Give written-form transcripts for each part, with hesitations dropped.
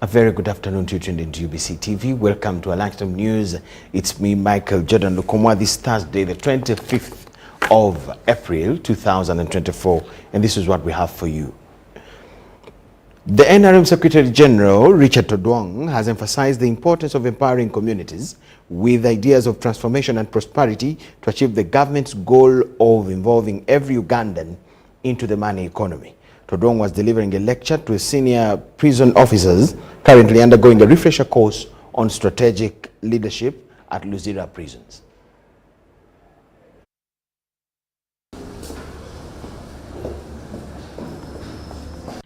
A very good afternoon to you tuned into UBC TV. Welcome to our lunchtime news. It's me, Michael Jordan Lukomwa, this Thursday, the 25th of April, 2024. And this is what we have for you. The NRM Secretary General, Richard Odwong, has emphasized the importance of empowering communities with ideas of transformation and prosperity to achieve the government's goal of involving every Ugandan into the money economy. Odwong was delivering a lecture to senior prison officers currently undergoing a refresher course on strategic leadership at Luzira prisons.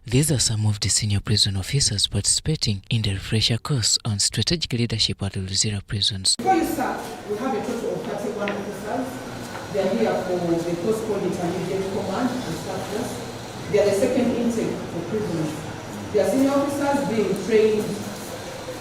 These are some of the senior prison officers participating in the refresher course on strategic leadership at Luzira prisons. Before you start, we have a total of 31 officers. They are here for the post-call intermediate command instructors. They are the second intake for prisoners. They are senior officers being trained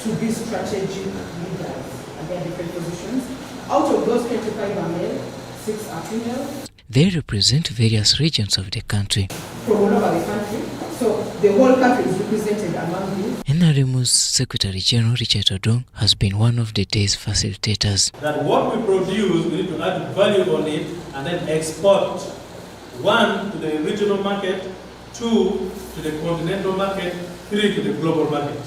to be strategic leaders at their different positions. Out of those 25 are male, 6 are female. They represent various regions of the country. From all over the country. So the whole country is represented among these. NRM's Secretary General Richard Odwong has been one of the day's facilitators. That what we produce, we need to add value on it and then export. 1, to the regional market, 2, to the continental market, 3, to the global market.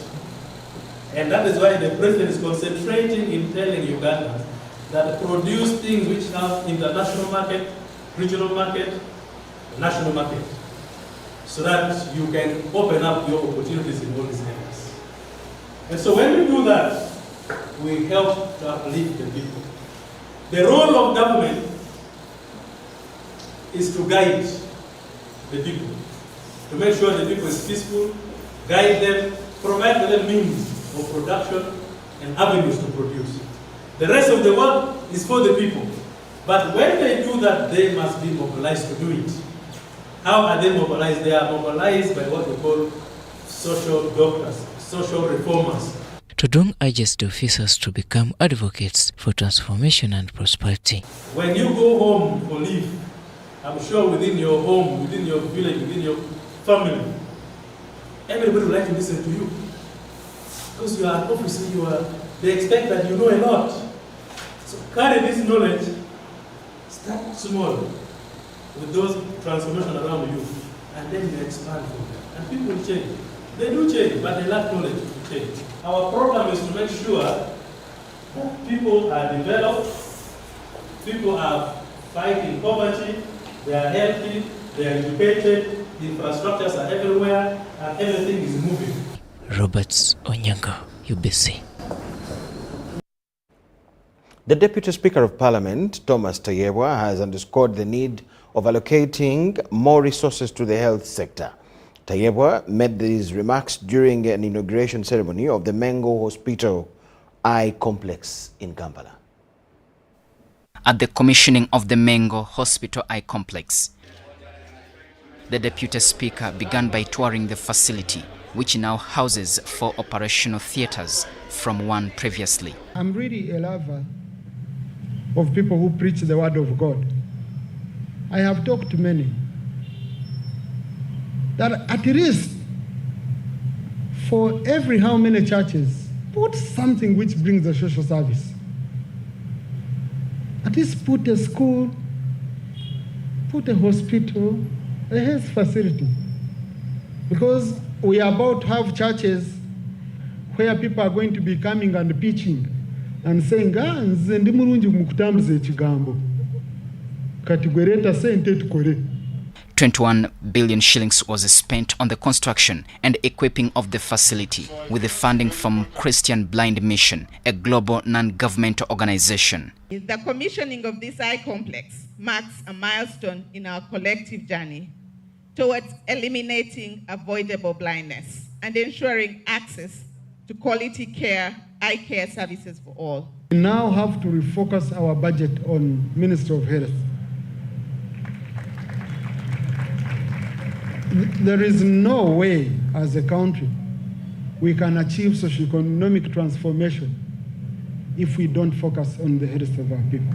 And that is why the President is concentrating in telling Ugandans that produce things which have international market, regional market, national market, so that you can open up your opportunities in all these areas. And so when we do that, we help to uplift the people. The role of government is to guide the people, to make sure the people is peaceful, guide them, provide them means of production and avenues to produce. The rest of the work is for the people. But when they do that, they must be mobilized to do it. How are they mobilized? They are mobilized by what we call social doctors, social reformers. Odwong urges the officers to become advocates for transformation and prosperity. When you go home for leave, I'm sure within your home, within your village, within your family, everybody would like to listen to you. Because you are an officer, they expect that you know a lot. So carry this knowledge, start small with those transformations around you, and then you expand from there. And people will change. They do change, but they lack knowledge to change. Our problem is to make sure that people are developed, people are fighting poverty, they are healthy, they are educated, the infrastructures are everywhere, and everything is moving. Roberts Onyango, UBC. The Deputy Speaker of Parliament, Thomas Tayebwa, has underscored the need of allocating more resources to the health sector. Tayebwa made these remarks during an inauguration ceremony of the Mengo Hospital Eye Complex in Kampala. At the commissioning of the Mengo Hospital Eye Complex, the Deputy Speaker began by touring the facility, which now houses 4 operational theaters from 1 previously. I'm really a lover of people who preach the word of God. I have talked to many that at least for every how many churches, put something which brings the social service. At least put a school, put a hospital, a health facility. Because we are about to have churches where people are going to be coming and preaching and saying, nze ndi mulungi mukutambuza ekigambo. Kati gwe leeta sente tukole. 21 billion shillings was spent on the construction and equipping of the facility with the funding from Christian Blind Mission, a global non-governmental organization. The commissioning of this eye complex marks a milestone in our collective journey towards eliminating avoidable blindness and ensuring access to quality care, eye care services for all. We now have to refocus our budget on Ministry of Health. There is no way as a country we can achieve socioeconomic transformation if we don't focus on the health of our people.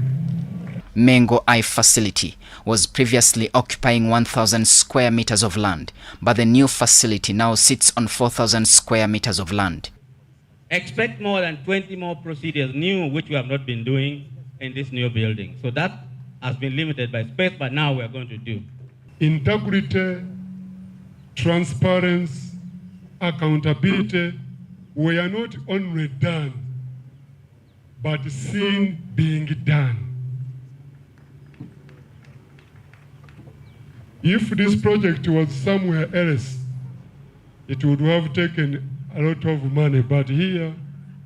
Mengo I facility was previously occupying 1,000 square meters of land, but the new facility now sits on 4,000 square meters of land. Expect more than 20 more procedures new, which we have not been doing in this new building. So that has been limited by space, but now we are going to do. Integrity, transparency, accountability were not only done, but seen being done. If this project was somewhere else, it would have taken a lot of money, but here,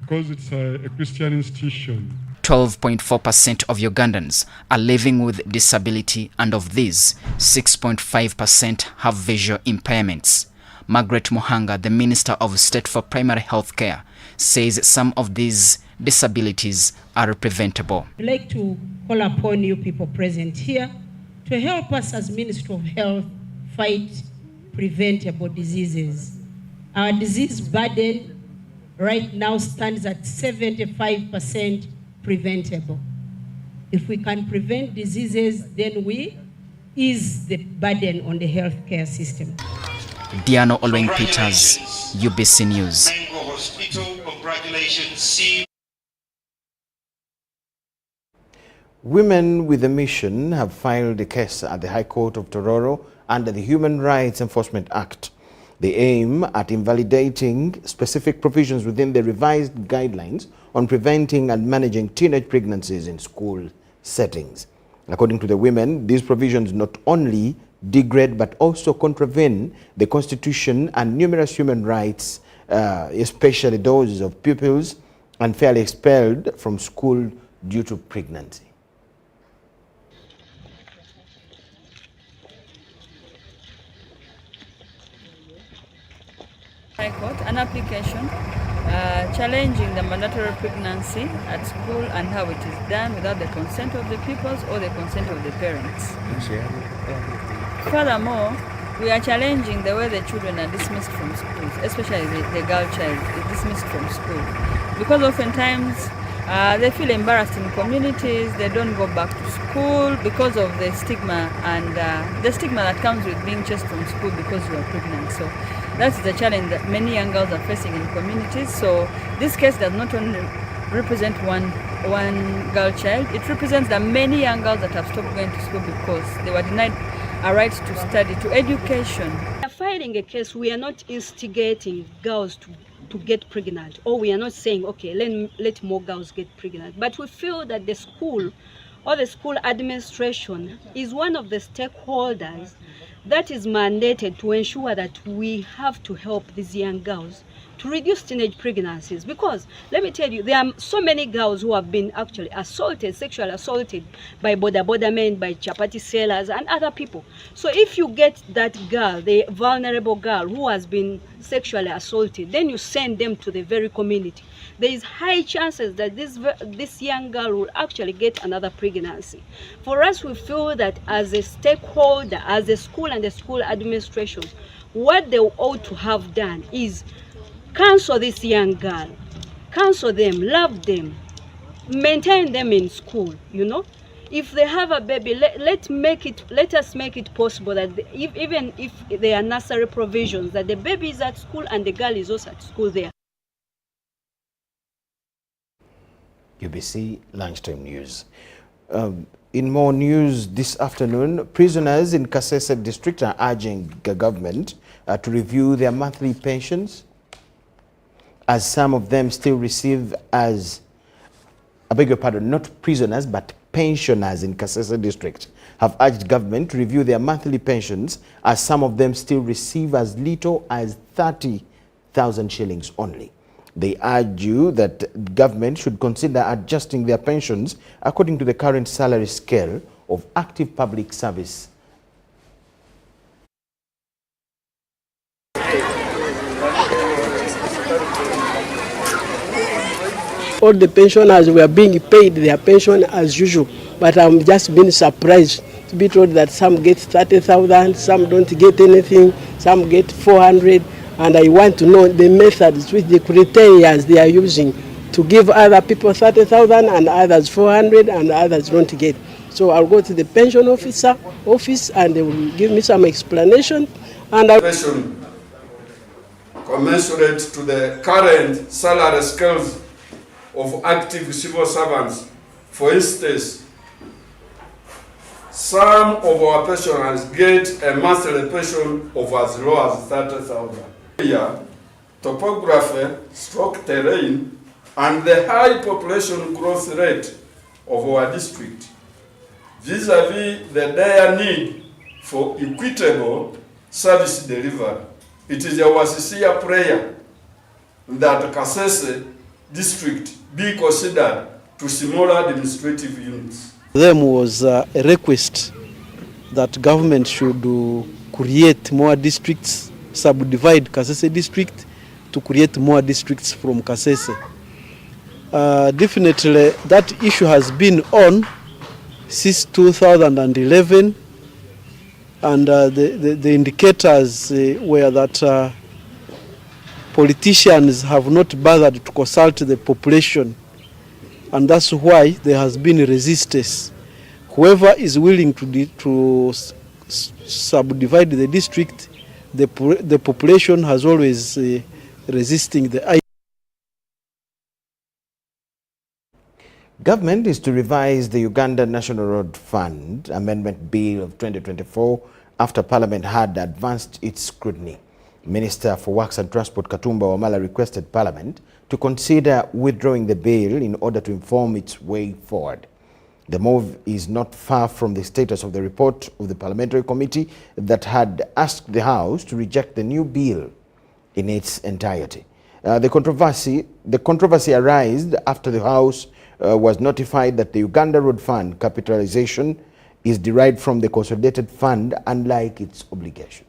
because it's a Christian institution. 12.4% of Ugandans are living with disability, and of these, 6.5% have visual impairments. Margaret Muhanga, the Minister of State for Primary Health Care, says some of these disabilities are preventable. I'd like to call upon you people present here to help us as Ministry of Health fight preventable diseases. Our disease burden right now stands at 75% preventable. If we can prevent diseases, then we ease the burden on the healthcare system. Diano Olweng Peters, UBC News. Mengo Hospital, congratulations. Women with a Mission have filed a case at the High Court of Tororo under the Human Rights Enforcement Act. They aim at invalidating specific provisions within the revised guidelines on preventing and managing teenage pregnancies in school settings. According to the women, these provisions not only degrade but also contravene the Constitution and numerous human rights, especially those of pupils unfairly expelled from school due to pregnancy. High Court an application challenging the mandatory pregnancy at school and how it is done without the consent of the pupils or the consent of the parents. Furthermore, we are challenging the way the children are dismissed from schools, especially the girl child is dismissed from school. Because oftentimes they feel embarrassed in communities, they don't go back to school because of the stigma and the stigma that comes with being chased from school because you are pregnant. So that's the challenge that many young girls are facing in communities. So this case does not only represent one girl child, it represents the many young girls that have stopped going to school because they were denied a right to study, to education. We are filing a case, we are not instigating girls to get pregnant, or we are not saying, okay, let more girls get pregnant. But we feel that the school or the school administration is one of the stakeholders that is mandated to ensure that we have to help these young girls to reduce teenage pregnancies. Because let me tell you, there are so many girls who have been actually assaulted, sexually assaulted by border men, by chapati sellers and other people. So if you get that girl, the vulnerable girl who has been sexually assaulted, then you send them to the very community. There is high chances that this young girl will actually get another pregnancy. For us, we feel that as a stakeholder, as a school and the school administration, what they ought to have done is counsel this young girl, counsel them, love them, maintain them in school, you know. If they have a baby, let us make it possible that even if there are nursery provisions, that the baby is at school and the girl is also at school there. UBC Lunchtime News. In more news this afternoon, prisoners in Kasese district are urging the government to review their monthly pensions, as some of them still receive as, I beg your pardon, not prisoners, but pensioners in Kasese district have urged government to review their monthly pensions, as some of them still receive as little as 30,000 shillings only. They argue that government should consider adjusting their pensions according to the current salary scale of active public service. All the pensioners were being paid their pension as usual, but I'm just been surprised to be told that some get 30,000, some don't get anything, some get 400, and I want to know the methods with the criteria they are using to give other people 30,000 and others 400 and others don't get. So I'll go to the pension office and they will give me some explanation. And pension commensurate to the current salary scales of active civil servants. For instance, some of our pensioners get a monthly pension of as low as 30,000. Here, topography, stroke terrain, and the high population growth rate of our district, vis-a-vis the dire need for equitable service delivery. It is our sincere prayer that Kasese district be considered to smaller administrative units. Them was a request that government should create more districts, subdivide Kasese district to create more districts from Kasese. Definitely that issue has been on since 2011, and the indicators were that politicians have not bothered to consult the population, and that's why there has been resistance. Whoever is willing to subdivide the district, the population has always resisting the idea. Government is to revise the Uganda National Road Fund Amendment Bill of 2024 after Parliament had advanced its scrutiny. Minister for Works and Transport Katumba Wamala requested Parliament to consider withdrawing the bill in order to inform its way forward. The move is not far from the status of the report of the Parliamentary Committee that had asked the House to reject the new bill in its entirety. The controversy arose after the House was notified that the Uganda Road Fund capitalization is derived from the consolidated fund, unlike its obligations.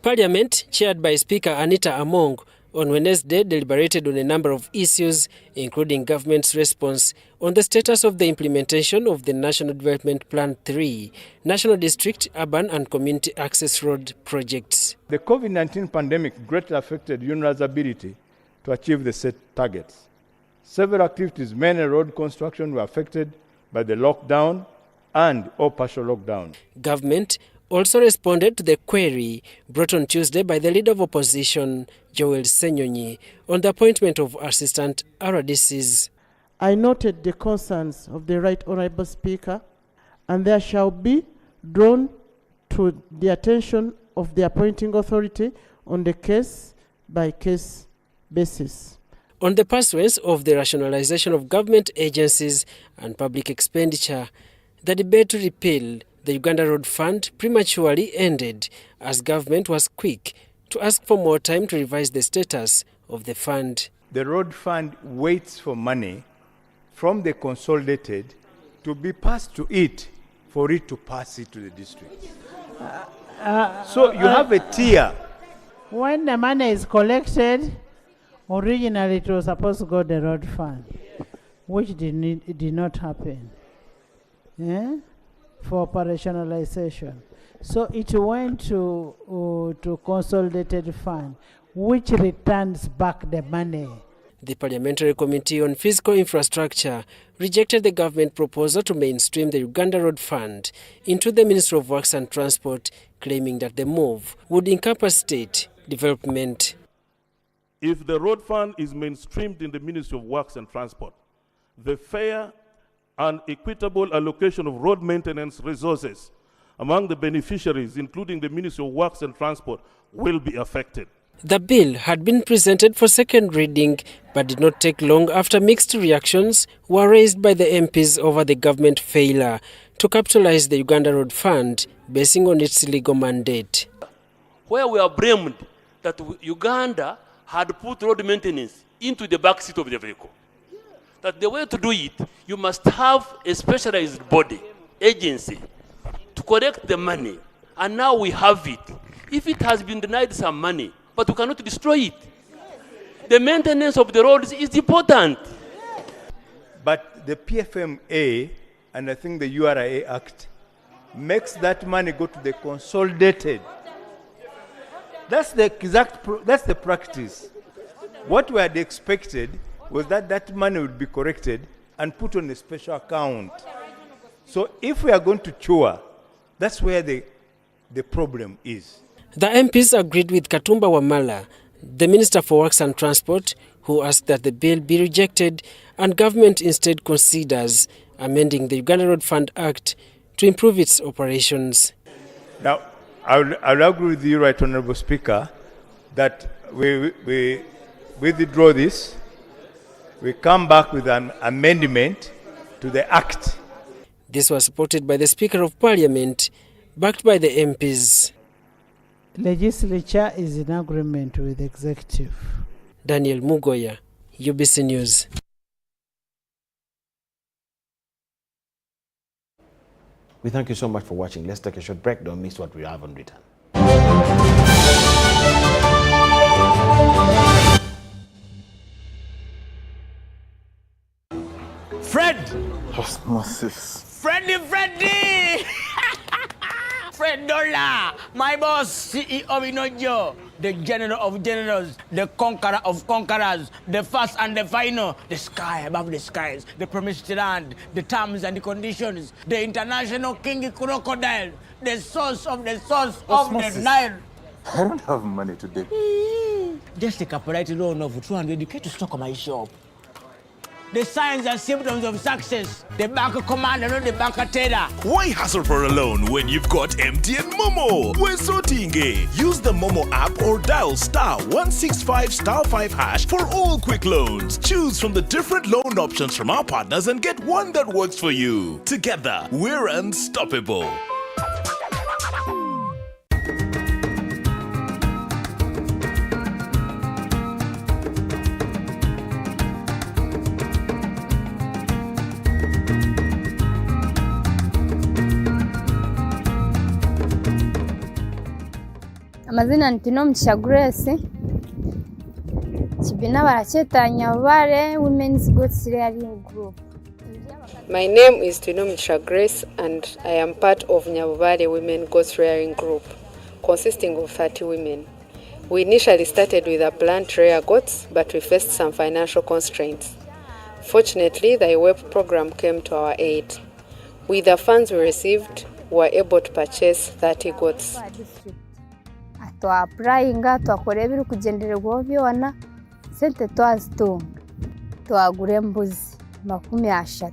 Parliament, chaired by Speaker Anita Among, on Wednesday deliberated on a number of issues, including government's response on the status of the implementation of the National Development Plan 3, National District, Urban and Community Access Road projects. The COVID-19 pandemic greatly affected UNRA's ability to achieve the set targets. Several activities, mainly road construction, were affected by the lockdown and or partial lockdown. Government also responded to the query brought on Tuesday by the Leader of Opposition, Joel Senyonyi, on the appointment of Assistant RDCs. I noted the concerns of the Right Honourable Speaker, and there shall be drawn to the attention of the appointing authority on the case-by-case basis. On the pursuance of the rationalization of government agencies and public expenditure, the debate to repeal the Uganda Road Fund prematurely ended as government was quick to ask for more time to revise the status of the fund. The road fund waits for money from the consolidated to be passed to it for it to pass it to the district. So you have a tier. When the money is collected, originally it was supposed to go to the road fund, which did not happen. For operationalization. So it went to consolidated fund, which returns back the money. The Parliamentary Committee on Physical Infrastructure rejected the government proposal to mainstream the Uganda Road Fund into the Ministry of Works and Transport, claiming that the move would encompass state development. If the road fund is mainstreamed in the Ministry of Works and Transport, the fair and equitable allocation of road maintenance resources among the beneficiaries, including the Ministry of Works and Transport, will be affected. The bill had been presented for second reading, but did not take long after mixed reactions were raised by the MPs over the government failure to capitalize the Uganda Road Fund, basing on its legal mandate. Where we are blamed that Uganda had put road maintenance into the back seat of the vehicle. That the way to do it, you must have a specialized body, agency, to collect the money. And now we have it. If it has been denied some money, but we cannot destroy it. The maintenance of the roads is important. But the PFMA, and I think the URA Act, makes that money go to the consolidated. That's the practice. What we had expected was that that money would be corrected and put on a special account. So if we are going to cure, that's where the problem is. The MPs agreed with Katumba Wamala, the Minister for Works and Transport, who asked that the bill be rejected and government instead considers amending the Uganda Road Fund Act to improve its operations. Now, I'll agree with you, Right Honourable Speaker, that we withdraw this, we come back with an amendment to the Act. This was supported by the Speaker of Parliament, backed by the MPs. Legislature is in agreement with the executive. Daniel Mugoya, UBC News. We thank you so much for watching. Let's take a short break. Don't miss what we have on return. Fred! Osmosis. Freddy! Fred Dollar, my boss, CEO Inojo, the general of generals, the conqueror of conquerors, the first and the final, the sky above the skies, the promised land, the terms and the conditions, the international king crocodile, the source of the Nile. I don't have money today. Just take a polite loan of 200k to stock my shop. The signs and symptoms of success. The bank commander, not the bank teller. Why hassle for a loan when you've got MTN Momo? We're sorting it. Use the Momo app or dial *165*5# for all quick loans. Choose from the different loan options from our partners and get one that works for you. Together, we're unstoppable. Amazina ntino Mchisha Grace. Chibina baracheta Nyabare Women's Goats Rearing Group. My name is Tino Mchisha Grace and I am part of Nyabare Women Goats Rearing Group, consisting of 30 women. We initially started with a plan to rear goats, but we faced some financial constraints. Fortunately, the IWEP program came to our aid. With the funds we received, we were able to purchase 30 goats. Twaprayinga twakora ebiri kugendererwaho byona sente twazitunga twagura embuzi 30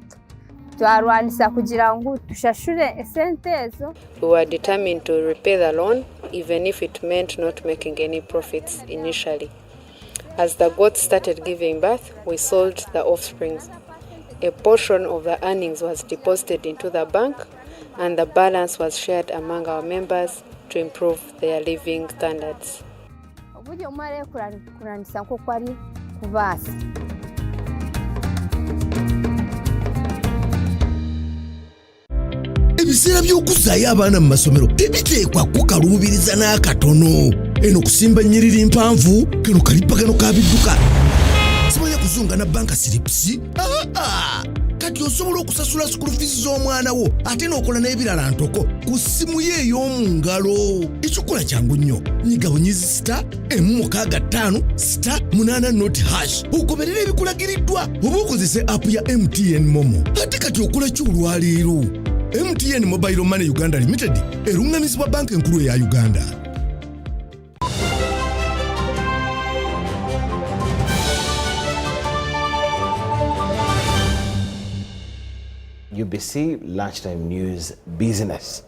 twarwanisa kugira ngo tushashure esente ezo. We were determined to repay the loan even if it meant not making any profits initially. As the goats started giving birth, we sold the offsprings. A portion of the earnings was deposited into the bank and the balance was shared among our members to improve their living standards. Obujo umare kuranisa nko kwari kubasa. Ebisera by'okuzayo abaana mu masomero tebiteekwa kukaluubiriza n'akatono. Eno kusimba nnyiriri mpanvu kano kalipagano ka bidduka. Simanya kuzunga na banka siripsi. Kati osobola okusasula school fees z'omwana wo ate n'okola n'ebirala ntoko ku ssimu ye ey'omu ngalo. Ekikola kyangu nnyo. Nyiga bunyizi *165*8 ogoberera ebikulagiriddwa oba okozese app ya MTN Momo. Ate kati okola ki olwaleero? MTN Mobile Money Uganda Limited erungamizibwa banka enkulu eya Uganda. UBC Lunchtime News Business.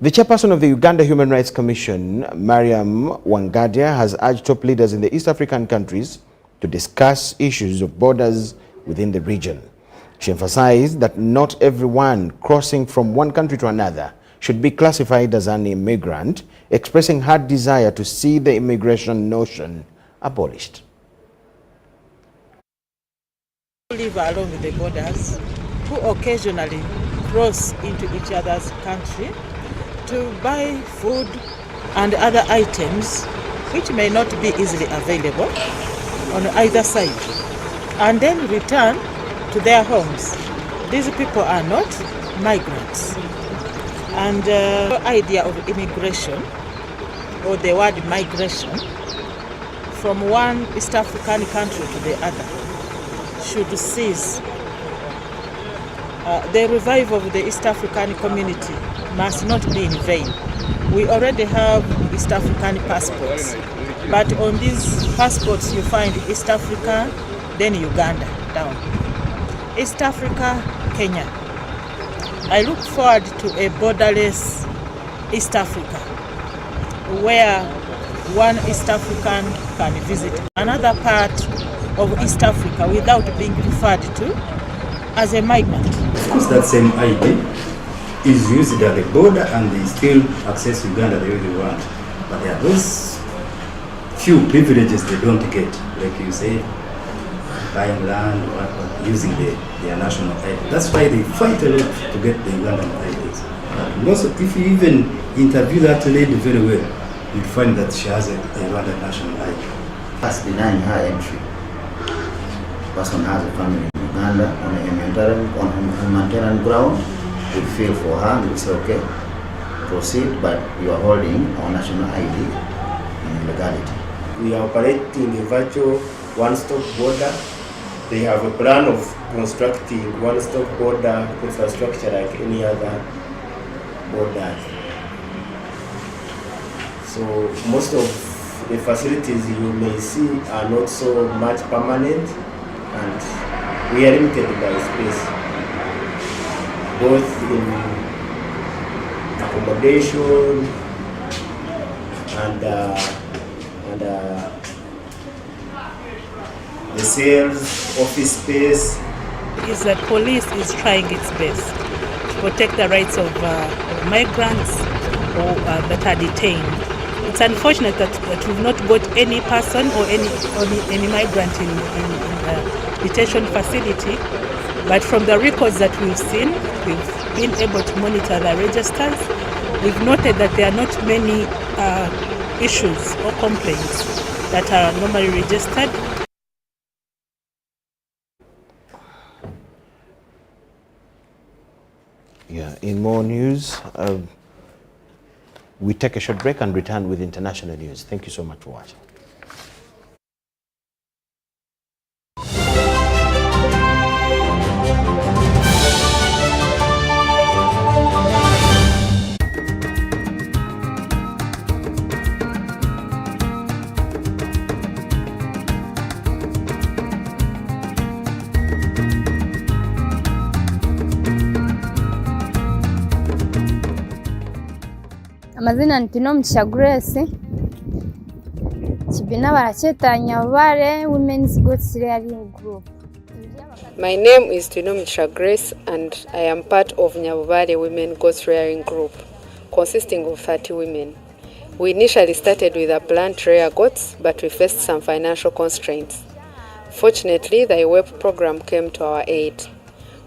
The chairperson of the Uganda Human Rights Commission, Mariam Wangadia, has urged top leaders in the East African countries to discuss issues of borders within the region. She emphasized that not everyone crossing from one country to another should be classified as an immigrant, expressing her desire to see the immigration notion abolished. Live along the borders, who occasionally cross into each other's country to buy food and other items which may not be easily available on either side, and then return to their homes. These people are not migrants. And the idea of immigration, or the word migration, from one East African country to the other should cease the revival of the East African community must not be in vain. We already have East African passports, but on these passports you find East Africa, then Uganda down. East Africa, Kenya. I look forward to a borderless East Africa, where one East African can visit another part of East Africa without being referred to as a migrant. Of course, that same ID is used at the border and they still access Uganda the way they want. But there are those few privileges they don't get, like you say, buying land or using their national ID. That's why they fight a lot to get the Ugandan IDs. And also, if you even interview that lady very well, you'll find that she has a Ugandan national ID. That's denying her entry. The person has a family in Uganda on a humanitarian ground. We feel for her, we say, okay, proceed, but you are holding our national ID in illegality. We are operating a virtual one-stop border. They have a plan of constructing one-stop border infrastructure like any other border. So most of the facilities you may see are not so much permanent, and we are limited by space, both in accommodation and the sales, office space. Is that police is trying its best to protect the rights of migrants or that are detained. It's unfortunate that we've not got any person or any migrant in the detention facility, but from the records that we've seen, we've been able to monitor the registers. We've noted that there are not many issues or complaints that are normally registered. Yeah, in more news, we take a short break and return with international news. Thank you so much for watching. Amazina ntino Mugisha Grace Kibina barachetanya bare Women's Goats Rearing Group. My name is Mugisha Grace and I am part of Nyabubare Women Goats Rearing Group, consisting of 30 women. We initially started with a plan to rear goats, but we faced some financial constraints. Fortunately, the IWEP program came to our aid.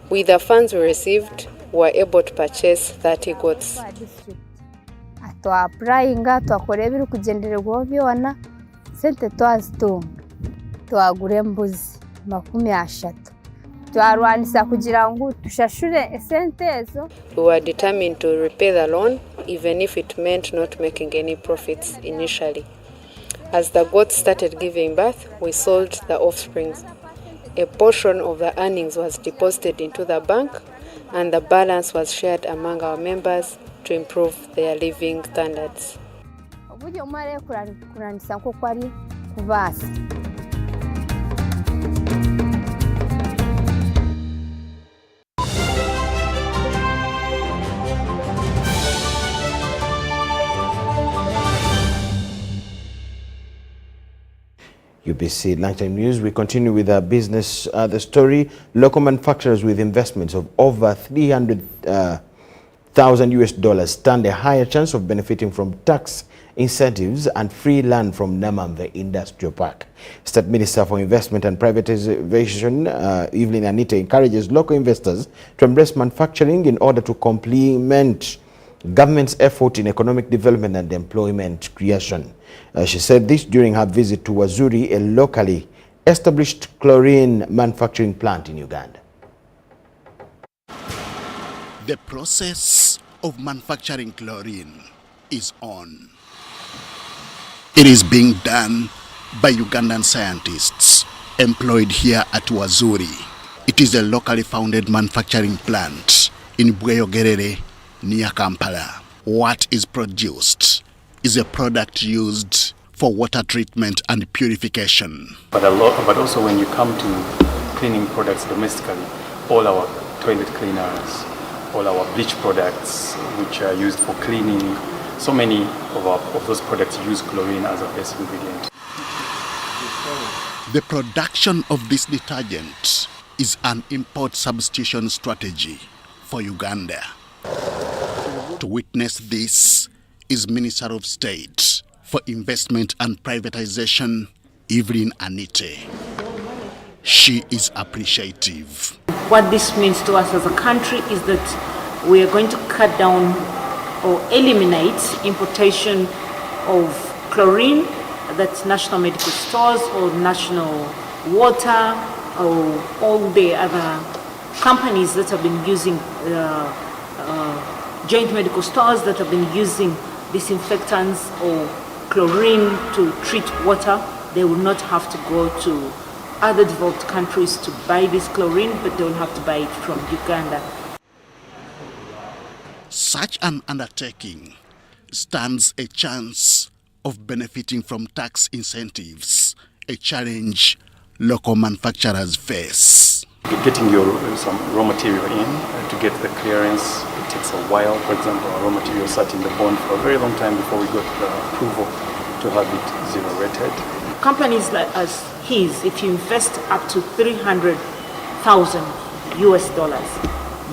With the funds we received, we were able to purchase 30 goats. Twaprayinga twakora ebiri kugendererwaho byona sente twazitunga twagura embuzi 30 twarwanisa kugira ngo tushashure esente ezo. We were determined to repay the loan even if it meant not making any profits initially. As the goats started giving birth, we sold the offsprings. A portion of the earnings was deposited into the bank and the balance was shared among our members to improve their living standards. Obujo umare kuranisa nko kwari kubasa. UBC Lunchtime News. We continue with our business. The story: local manufacturers with investments of over $300,000 stand a higher chance of benefiting from tax incentives and free land from Namamve Industrial Park. State Minister for Investment and Privatization, Evelyn Anita, encourages local investors to embrace manufacturing in order to complement government's effort in economic development and employment creation. She said this during her visit to Wazuri, a locally established chlorine manufacturing plant in Uganda. The process of manufacturing chlorine is on. It is being done by Ugandan scientists employed here at Wazuri. It is a locally founded manufacturing plant in Bweyogerere, near Kampala. What is produced is a product used for water treatment and purification. But also when you come to cleaning products domestically, all our toilet cleaners, all our bleach products which are used for cleaning, so many of those products use chlorine as a base ingredient. The production of this detergent is an import substitution strategy for Uganda. To witness this is Minister of State for Investment and Privatization, Evelyn Anite. She is appreciative. What this means to us as a country is that we are going to cut down or eliminate importation of chlorine that national medical stores or national water or all the other companies that have been using joint medical stores that have been using disinfectants or chlorine to treat water. They will not have to go to other developed countries to buy this chlorine, but they will have to buy it from Uganda. Such an undertaking stands a chance of benefiting from tax incentives, a challenge local manufacturers face. Getting some raw material in to get the clearance, it takes a while. For example, our raw material sat in the bond for a very long time before we got the approval to have it zero rated. Companies like us, if you invest up to $300,000 US,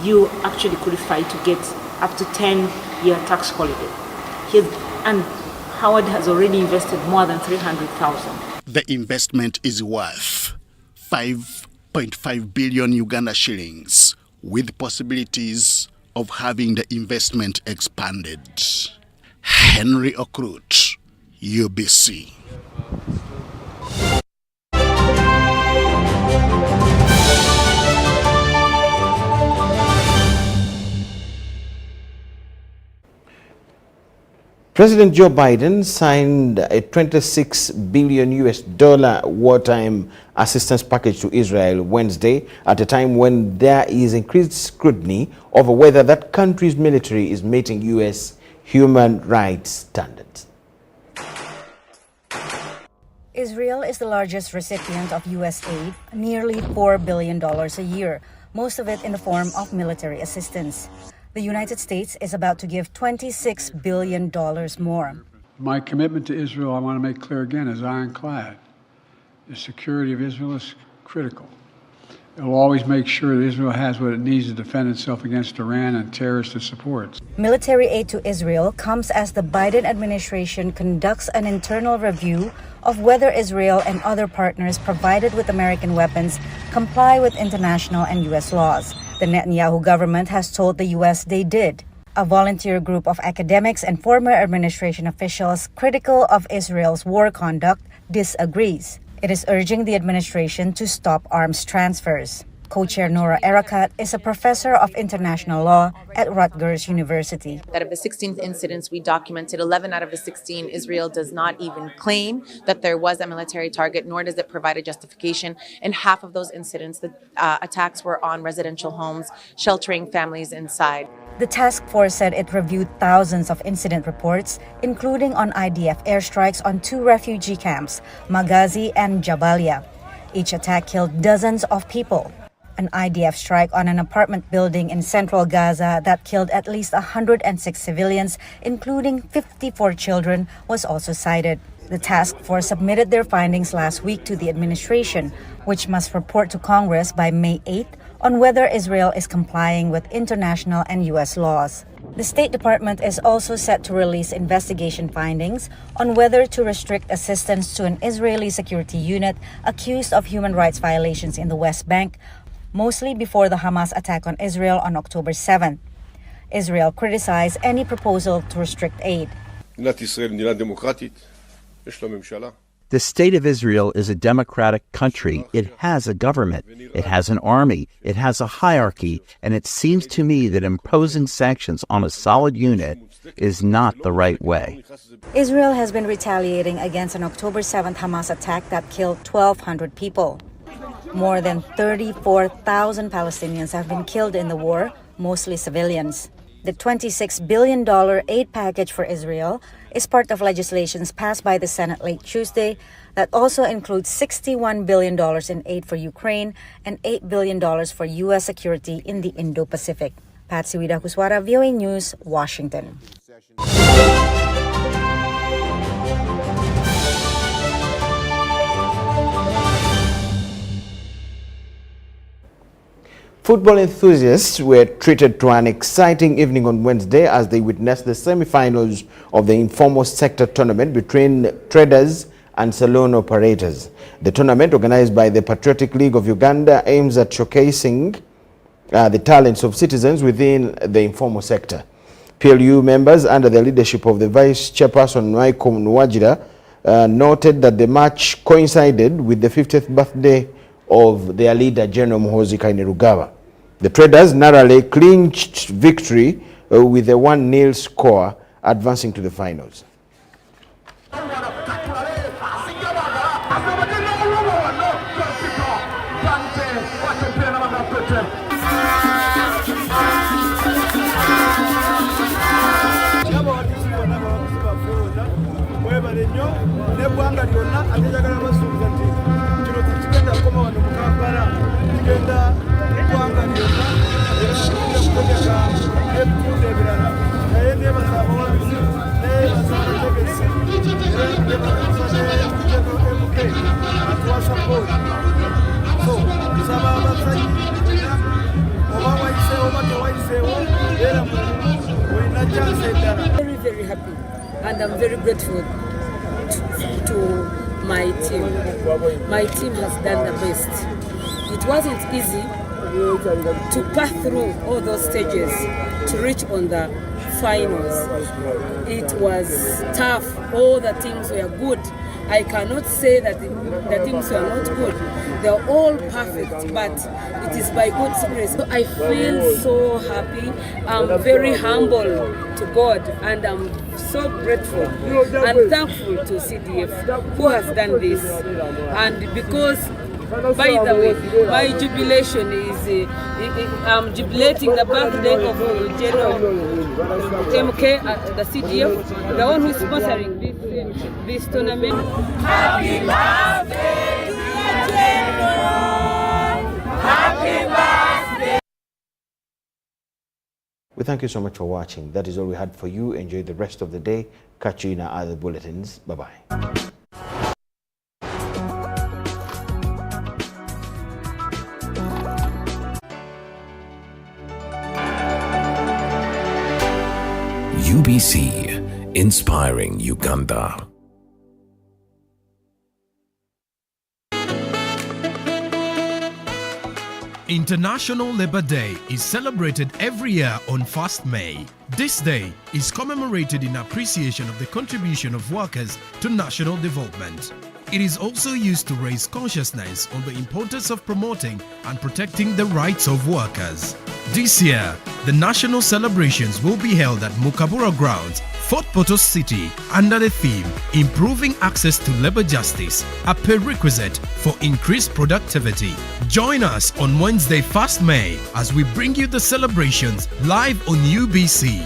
you actually qualify to get up to 10-year tax holiday. And Howard has already invested more than $300,000. The investment is worth 5.5 billion Uganda shillings, with possibilities of having the investment expanded. Henry Okrut, UBC. President Joe Biden signed a $26 billion wartime assistance package to Israel Wednesday at a time when there is increased scrutiny over whether that country's military is meeting U.S. human rights standards. Israel is the largest recipient of U.S. aid, nearly $4 billion a year, most of it in the form of military assistance. The United States is about to give $26 billion more. My commitment to Israel, I want to make clear again, is ironclad. The security of Israel is critical. It will always make sure that Israel has what it needs to defend itself against Iran and terrorists it supports. Military aid to Israel comes as the Biden administration conducts an internal review of whether Israel and other partners provided with American weapons comply with international and U.S. laws. The Netanyahu government has told the U.S. they did. A volunteer group of academics and former administration officials critical of Israel's war conduct disagrees. It is urging the administration to stop arms transfers. Co-chair Nora Erakat is a professor of international law at Rutgers University. Out of the 16 incidents we documented, 11 out of the 16, Israel does not even claim that there was a military target, nor does it provide a justification. In half of those incidents, the attacks were on residential homes, sheltering families inside. The task force said it reviewed thousands of incident reports, including on IDF airstrikes on 2 refugee camps, Maghazi and Jabalia. Each attack killed dozens of people. An IDF strike on an apartment building in central Gaza that killed at least 106 civilians, including 54 children, was also cited. The task force submitted their findings last week to the administration, which must report to Congress by May 8th on whether Israel is complying with international and U.S. laws. The State Department is also set to release investigation findings on whether to restrict assistance to an Israeli security unit accused of human rights violations in the West Bank, mostly before the Hamas attack on Israel on October 7th. Israel criticized any proposal to restrict aid. The state of Israel is a democratic country. It has a government. It has an army. It has a hierarchy. And it seems to me that imposing sanctions on a solid unit is not the right way. Israel has been retaliating against an October 7th Hamas attack that killed 1,200 people. More than 34,000 Palestinians have been killed in the war, mostly civilians. The $26 billion aid package for Israel is part of legislation passed by the Senate late Tuesday that also includes $61 billion in aid for Ukraine and $8 billion for U.S. security in the Indo-Pacific. Patsy Widakuswara, VOA News, Washington. Football enthusiasts were treated to an exciting evening on Wednesday as they witnessed the semi-finals of the informal sector tournament between traders and saloon operators. The tournament, organized by the Patriotic League of Uganda, aims at showcasing the talents of citizens within the informal sector. PLU members, under the leadership of the Vice Chairperson Michael Nwajira, noted that the match coincided with the 50th birthday of their leader, General Muhoozi Kainerugaba. The traders narrowly clinched victory with a 1-0 score, advancing to the finals. Very, very happy, and I'm very grateful to my team. My team has done the best. It wasn't easy to pass through all those stages to reach on the finals. It was tough. All the teams were good. I cannot say that the teams were not good. They're all perfect, but it is by God's grace. So I feel so happy. I'm very humble to God, and I'm so grateful and thankful to CDF who has done this. And because, by the way, my jubilation is I'm jubilating the birthday of General MK, the CDF, the one who is sponsoring this tournament. Happy birthday to the General! Happy birthday! We thank you so much for watching. That is all we had for you. Enjoy the rest of the day. Catch you in our other bulletins. Bye-bye. UBC, inspiring Uganda. International Labour Day is celebrated every year on 1st May. This day is commemorated in appreciation of the contribution of workers to national development. It is also used to raise consciousness on the importance of promoting and protecting the rights of workers. This year, the national celebrations will be held at Mukabura Grounds, Fort Portal City, under the theme Improving Access to Labour Justice, a prerequisite for increased productivity. Join us on Wednesday, 1st May, as we bring you the celebrations live on UBC,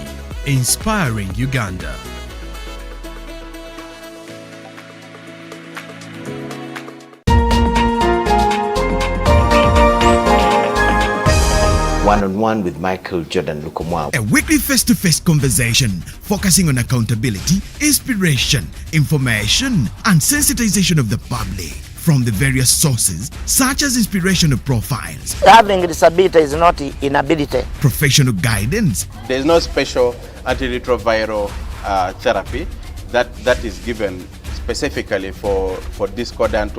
inspiring Uganda. One-on-one with Michael Jordan Lukomwa. A weekly face-to-face conversation focusing on accountability, inspiration, information, and sensitization of the public from the various sources such as inspirational profiles. Having a disability is not inability. Professional guidance. There is no special antiretroviral therapy that is given specifically for discordant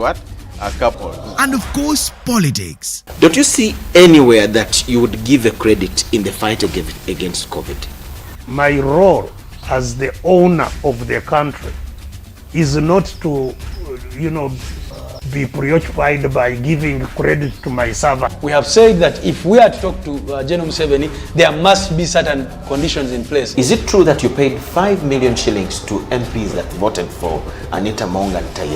couples. And of course, politics. Don't you see anywhere that you would give a credit in the fight against COVID? My role as the owner of the country is not to, be preoccupied by giving credit to my servant. We have said that if we are to talk to General Museveni, there must be certain conditions in place. Is it true that you paid 5 million shillings to MPs that voted for Anita Monga and Taye?